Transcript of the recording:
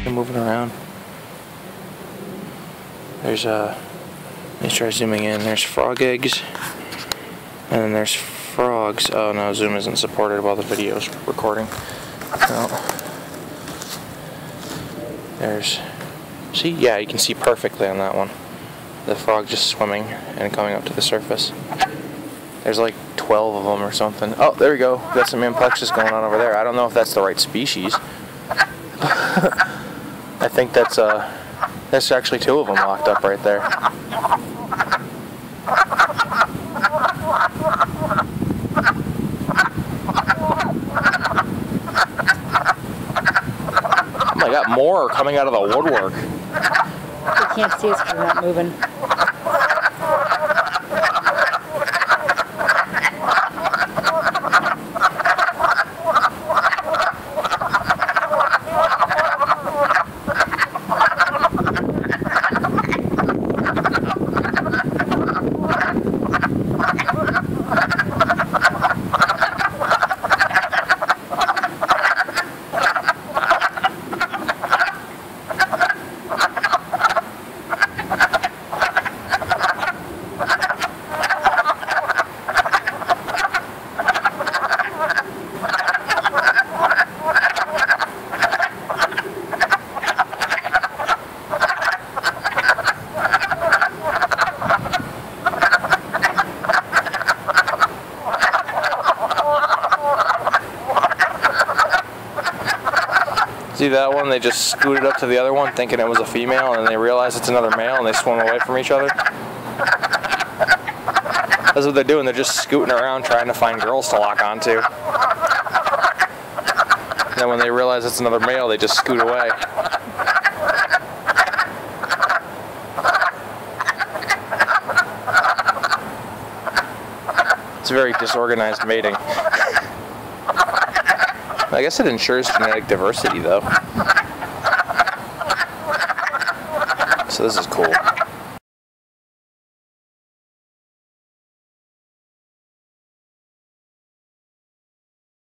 They're moving around. There's let's try zooming in. There's frog eggs, and then there's frogs. Oh no, zoom isn't supported while the video's recording. No. There's, see, yeah, you can see perfectly on that one. The frog just swimming and coming up to the surface. There's like 12 of them or something. Oh, there we go. Got some amplexus going on over there. I don't know if that's the right species. I think that's actually 2 of them locked up right there. Oh my God, more coming out of the woodwork. You can't see us because we're not moving. See that one? They just scooted up to the other one thinking it was a female, and then they realize it's another male, and they swim away from each other. That's what they're doing. They're just scooting around trying to find girls to lock onto. And then when they realize it's another male, they just scoot away. It's very disorganized mating. I guess it ensures genetic diversity, though. So this is cool.